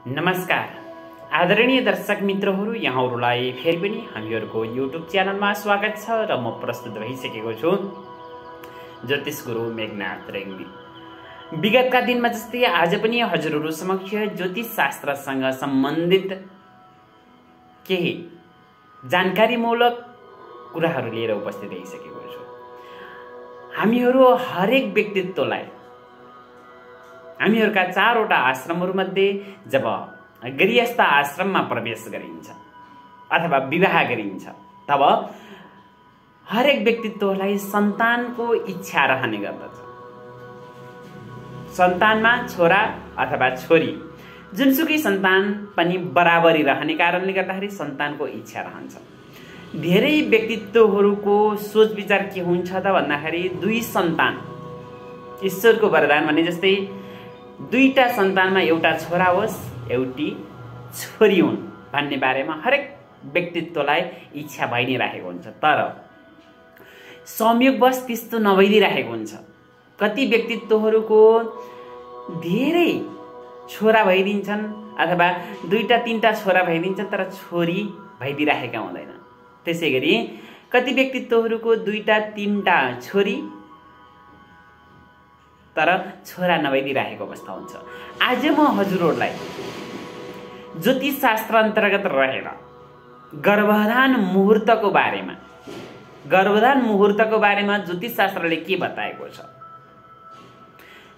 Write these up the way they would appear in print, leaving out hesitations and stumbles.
नमस्कार आदरणीय दर्शक मित्रहरू, यहाँहरूलाई फेरि पनि हामीहरूको युट्युब च्यानलमा स्वागत छ र म प्रस्तुत भइसकेको छु ज्योतिष गुरु मेघनाथ रेग्मी। विगतका दिनमा जस्तै आज पनि हजुरहरू समक्ष ज्योतिष शास्त्रसँग सम्बन्धित केही जानकारीमूलक कुराहरू लिएर उपस्थित भइसकेको छु। हामीहरू हरेक व्यक्तित्वलाई हामीहरूका चारवटा आश्रमहरूमध्ये जब गृहस्थ आश्रममा प्रवेश गरिन्छ अथवा विवाह गरिन्छ तब हरेक व्यक्तित्वलाई सन्तानको इच्छा रहने गर्दछ। सन्तानमा छोरा अथवा छोरी जुनसुकै सन्तान पनि बराबरी रहने कारणले गर्दाखेरि सन्तानको इच्छा रहन्छ। धेरै व्यक्तित्वहरूको सोच विचार के हुन्छ त भन्दाखेरि दुई सन्तान ईश्वरको वरदान भने जस्तै दुईटा सन्तानमा एउटा छोरा होस् एउटी छोरी हुन् भन्ने बारेमा हरेक व्यक्तित्वलाई इच्छा भइ नै राखेको हुन्छ। तर संयोगवश त्यस्तो नभइदिरहेको हुन्छ। कति व्यक्तित्वहरूको धेरै छोरा भइदिन्छन् अथवा दुईटा तीनटा छोरा भइदिन्छन् तर छोरी भइदिरहेका हुँदैन। त्यसैगरी कति व्यक्तित्वहरूको दुईटा तीनटा छोरी तर छोरा नभइदिरहेको अवस्था हुन्छ। आज म हजुरहरूलाई ज्योतिष शास्त्र अन्तर्गत रहेर गर्भधान मुहुर्तको बारेमा ज्योतिष शास्त्रले के बताएको छ,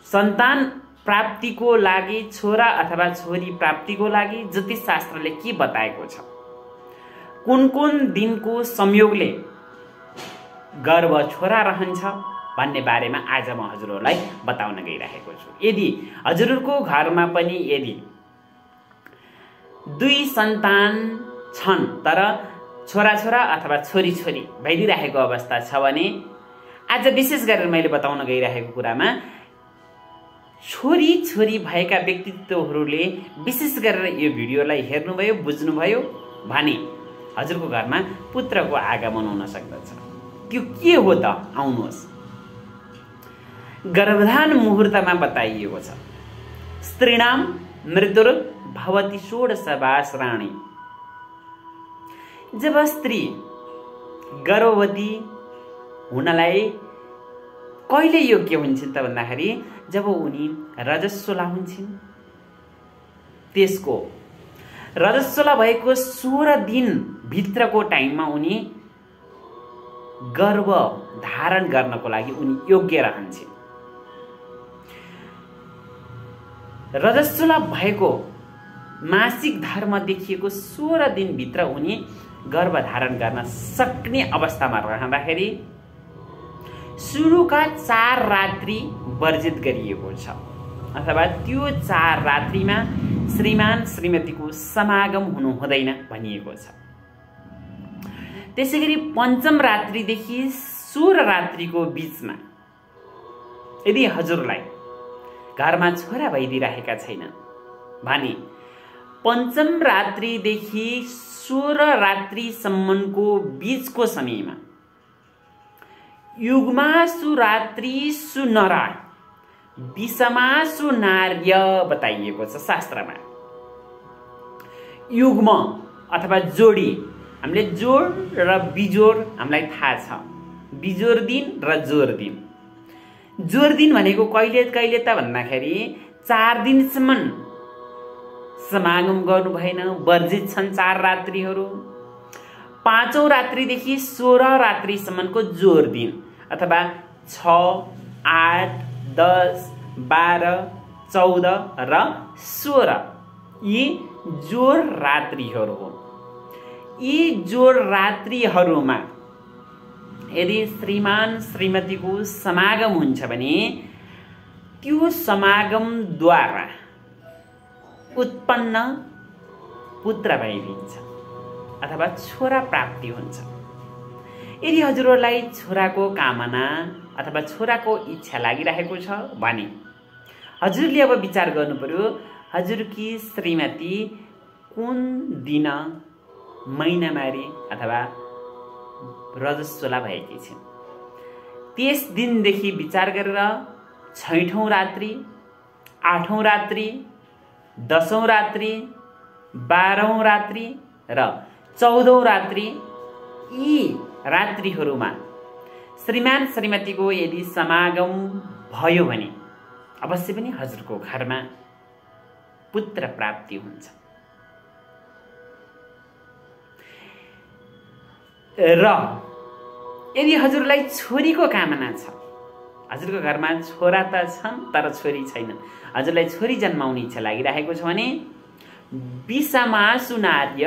सन्तान प्राप्तिको लागि छोरा अथवा छोरी प्राप्तिको लागि ज्योतिष शास्त्रले के बताएको छ, कुन कुन दिनको संयोगले गर्भ छोरा रहन्छ भन्ने बारेमा आज म हजुरहरूलाई बताउन गइरहेको छु। यदि हजुरहरूको घरमा पनि यदि दुई सन्तान छन् तर छोरा अथवा छोरी भइदिरहेको अवस्था छ भने आज विशेष गरेर मैले बताउन गइरहेको कुरामा छोरी भएका व्यक्तित्वहरूले विशेष गरेर यो भिडियोलाई हेर्नुभयो बुझ्नुभयो भने हजुरको घरमा पुत्रको आगमन हुन सक्दछ। त्यो के हो त आउनुहोस्। गर्भधान मुहुर्तमा बताइएको छ स्त्रीणाम मृत्युर्भवति षोडशवासराणि। जब स्त्री गर्भवती हुनलाई कहिले योग्य हुन्छन् त भन्दाखेरि जब उनी रजस्वला हुन्छन्। त्यसको रजस्वला भएको 16 दिन भित्रको टाइममा उनी गर्भ धारण गर्नको लागि उनी योग्य रहन्छन्। रजस्वला भएको मासिक धर्म देखिएको 16 दिन भित्र उनी गर्भ धारण गर्न सक्ने अवस्थामा रहँदाखेरि सुरुका 4 रात्रि वर्जित गरिएको छ अथवा त्यो 4 रात्रिमा श्रीमान श्रीमतीको समागम हुनु हुँदैन भनिएको छ। त्यसैगरी पञ्चम रात्रिदेखि 16 रात्रिको बीचमा यदि हजुरलाई घरमा छोरा भइदिरहेका छैनन् भने पञ्चम रात्रिदेखि 16 रात्रिसम्मको बीचको समयमा युग्मासु रात्रि सुनरा विषमासु नार्य बताइएको छ शास्त्रमा। युग्म अथवा जोडी, हामीले जोड र बिजोड हामीलाई थाहा छ। बिजोड दिन र जोड दिन। जोड दिन भनेको कहिले त भन्दाखेरि 4 दिनसम्म समागम गर्नु भएन, वर्जित छन् 4 रात्रिहरू। 5औं रात्रिदेखि 16 रात्रिसम्मको जोड दिन अथवा 6, 8, 10, 12, 14 र 16 यी जोड रात्रिहरू हुन्। यी जोड रात्रिहरूमा यदि श्रीमान श्रीमतीको समागम हुन्छ भने त्यो समागमद्वारा उत्पन्न पुत्र भइदिन्छ अथवा छोरा प्राप्ति हुन्छ। यदि हजुरहरूलाई छोराको कामना अथवा छोराको इच्छा लागिरहेको छ भने हजुरले अब विचार गर्नु पर्यो हजुरकी श्रीमती कुन दिन महिनामारी अथवा रजस्वला भएकी छिन्। त्यस दिनदेखि विचार गरेर 6औं रात्रि, 8औं रात्रि 10औं रात्रि, 12औं रात्रि र 14औं रात्रि, यी रात्रिहरूमा श्रीमान श्रीमतीको यदि समागम भयो भने अवश्य पनि हजुरको घरमा पुत्र प्राप्ति हुन्छ। र यदि हजुरलाई छोरीको कामना छ, हजुरको घरमा छोरा त छन् तर छोरी छैनन्, हजुरलाई छोरी जन्माउने इच्छा लागिरहेको छ भने विषमासुनार्य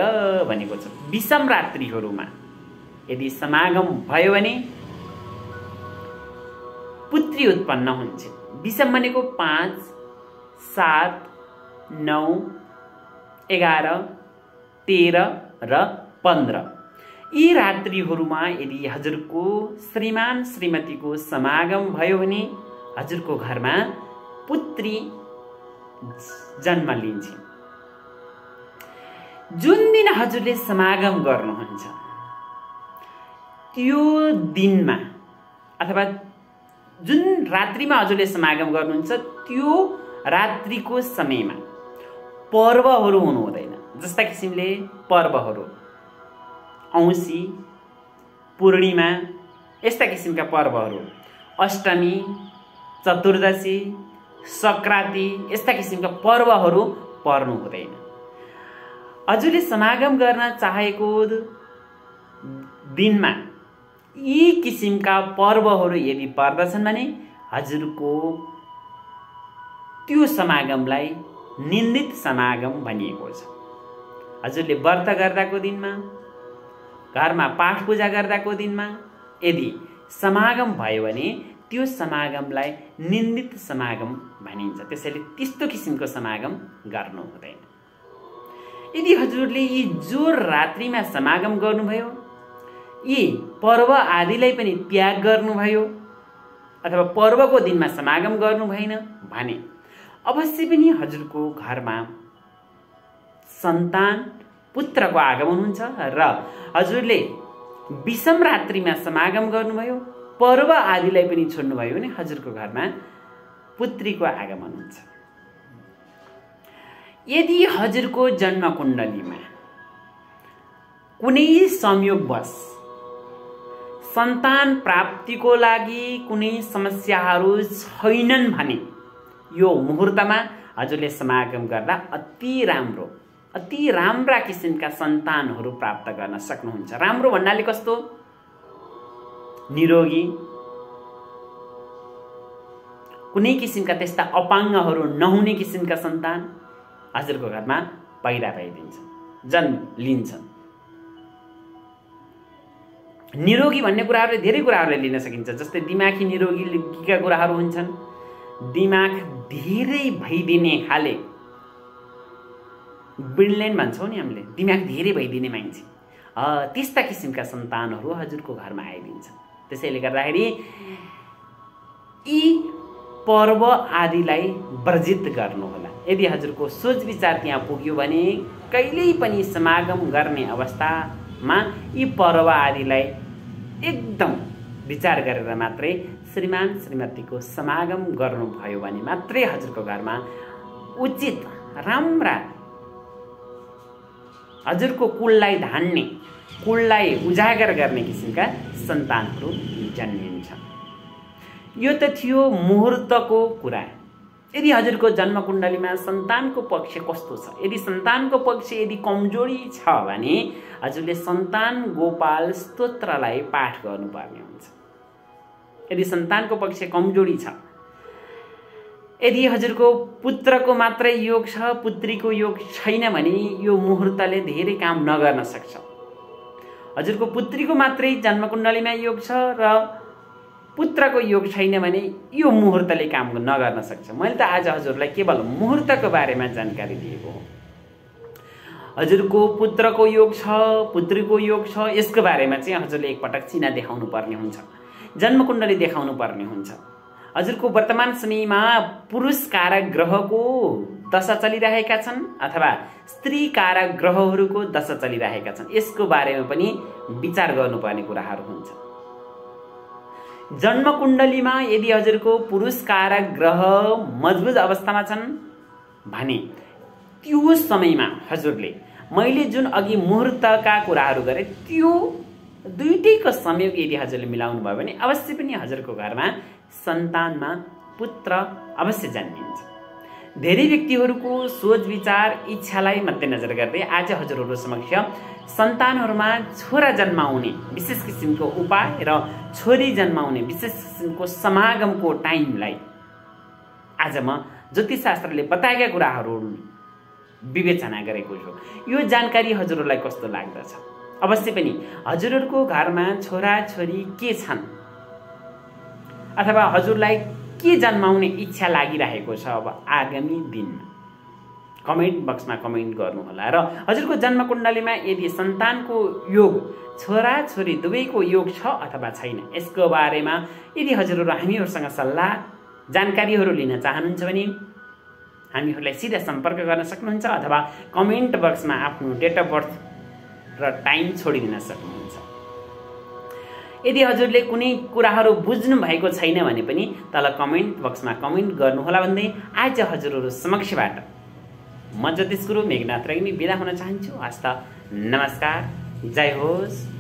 भनेको छ। विषम रात्रिहरूमा यदि समागम भयो भने पुत्री उत्पन्न हुन्छ। विषम भनेको 5, 7, 9, 11, 13 र 15 यी रात्रिहरूमा यदि हजुरको श्रीमान श्रीमतीको समागम भयो भने हजुरको घरमा पुत्री जन्म लिन्छ। जुन दिन हजुरले समागम गर्नुहुन्छ त्यो दिनमा अथवा जुन रात्रिमा हजुरले समागम गर्नुहुन्छ त्यो रात्रिको समयमा पर्वहरू हुनु हुँदैन। जस्ता किसिमले पर्वहरू औँसी, पूर्णिमा यस्ता किसिमका पर्वहरू, अष्टमी, चतुर्दशी, संक्रान्ति यस्ता किसिमका पर्वहरू पर्नु हुँदैन। हजुरले समागम गर्न चाहेको दिनमा यी किसिमका पर्वहरू यदि पर्दछन् भने हजुरको त्यो समागमलाई निन्दित समागम भनिएको छ। हजुरले व्रत गर्दाको दिनमा, घरमा पाठ पूजा गर्दाको दिनमा यदि समागम भयो भने त्यो समागमलाई निन्दित समागम भनिन्छ। त्यसैले त्यस्तो किसिमको समागम गर्नु हुँदैन। यदि हजुरले यी जो रात्रिमा समागम गर्नुभयो यी पर्व आदिलाई पनि त्याग गर्नुभयो अथवा पर्वको दिनमा समागम गर्नु भएन भने अवश्य पनि हजुरको घरमा सन्तान पुत्रको आगमन हुन्छ र हजुरले विषम रात्रिमा समागम गर्नुभयो, पर्व आदिलाई पनि छोड्नुभयो भने हजुरको घरमा पुत्रीको आगमन हुन्छ। यदि हजुरको जन्म कुण्डलीमा कुनै संयोगवश सन्तान प्राप्तिको लागि कुनै समस्याहरू छैनन् भने यो मुहुर्तमा हजुरले समागम गर्दा अति राम्रा किसिमका सन्तानहरू प्राप्त गर्न सक्नुहुन्छ। राम्रो भन्नाले कस्तो? निरोगी, कुनै किसिमका त्यस्ता अपाङ्गहरू नहुने किसिमका सन्तान हजुरको घरमा पैदा भइदिन्छन्, जन्म लिन्छन्। निरोगी भन्ने कुराहरूले धेरै कुराहरूले लिन सकिन्छ। जस्तै दिमागी निरोगीका कुराहरू हुन्छन्। दिमाग धेरै भइदिने खाले, ब्रिलियन्ट भन्छौँ नि हामीले, दिमाग धेरै भइदिने मान्छे, त्यस्ता किसिमका सन्तानहरू हजुरको घरमा आइदिन्छन्। त्यसैले गर्दाखेरि यी पर्व आदिलाई वर्जित गर्नुहोला। यदि हजुरको सोच विचार त्यहाँ पुग्यो भने कहिल्यै पनि समागम गर्ने अवस्थामा यी पर्व आदिलाई एकदम विचार गरेर मात्रै श्रीमान श्रीमतीको समागम गर्नुभयो भने मात्रै हजुरको घरमा उचित राम्रा हजुरको कुललाई धान्ने, कुललाई उजागर गर्ने किसिमका सन्तानहरू जन्मिन्छन्। यो त थियो मुहुर्तको कुरा। यदि हजुरको जन्म कुण्डलीमा सन्तानको पक्ष कस्तो छ, यदि सन्तानको पक्ष यदि कमजोरी छ भने हजुरले सन्तान गोपाल स्तोत्रलाई पाठ गर्नुपर्ने हुन्छ। यदि सन्तानको पक्ष कमजोरी छ, यदि हजुरको पुत्रको मात्रै योग छ, पुत्रीको योग छैन भने यो मुहुर्तले धेरै काम नगर्न सक्छ। हजुरको पुत्रीको मात्रै जन्मकुण्डलीमा योग छ र पुत्रको योग छैन भने यो मुहुर्तले काम नगर्न सक्छ। मैले त आज हजुरलाई केवल मुहुर्तको बारेमा जानकारी दिएको हो। हजुरको पुत्रको योग छ, पुत्रीको योग छ, यसको बारेमा चाहिँ हजुरले एकपटक चिना देखाउनु पर्ने हुन्छ, जन्मकुण्डली देखाउनु पर्ने हुन्छ। हजुरको वर्तमान समयमा पुरुष कारक ग्रहको दशा चलिरहेका छन् अथवा स्त्री कारक ग्रहहरूको दशा चलिरहेका छन्, यसको बारेमा पनि विचार गर्नुपर्ने कुराहरू हुन्छ। जन्मकुण्डलीमा यदि हजुरको पुरुष कारक ग्रह मजबुत अवस्थामा छन् भने त्यो समयमा हजुरले मैले जुन अघि मुहुर्तका कुराहरू गरेँ त्यो दुईटैको संयोग यदि हजुरले मिलाउनु भयो भने अवश्य पनि हजुरको घरमा सन्तानमा पुत्र अवश्य जन्मिन्छ। धेरै व्यक्तिहरूको सोच विचार इच्छालाई मध्यनजर गर्दै आज हजुरहरू समक्ष सन्तानहरूमा छोरा जन्माउने विशेष किसिमको उपाय र छोरी जन्माउने विशेष किसिमको समागमको टाइमलाई आज म ज्योतिषशास्त्रले बताएका कुराहरू विवेचना गरेको छु। यो जानकारी हजुरहरूलाई कस्तो लाग्दछ? अवश्य पनि हजुरहरूको घरमा छोरा छोरी के छन् अथवा हजुरलाई के जन्माउने इच्छा लागिरहेको छ अब आगामी दिनमा कमेन्ट बक्समा कमेन्ट गर्नुहोला। र हजुरको जन्मकुण्डलीमा यदि सन्तानको योग छोरा छोरी दुवैको योग छ अथवा छैन यसको बारेमा यदि हजुरहरू हामीहरूसँग सल्लाह जानकारीहरू लिन चाहनुहुन्छ भने हामीहरूलाई सिधा सम्पर्क गर्न सक्नुहुन्छ अथवा कमेन्ट बक्समा आफ्नो डेट अफ बर्थ र टाइम छोडिदिन सक्नुहुन्छ। यदि हजुरले कुनै कुराहरू बुझ्नु भएको छैन भने पनि तल कमेन्ट बक्समा कमेन्ट गर्नुहोला भन्दै आज हजुरहरू समक्षबाट म ज्योतिष गुरु मेघनाथ रेग्मी बिदा हुन चाहन्छु। हस्त नमस्कार, जय होस्।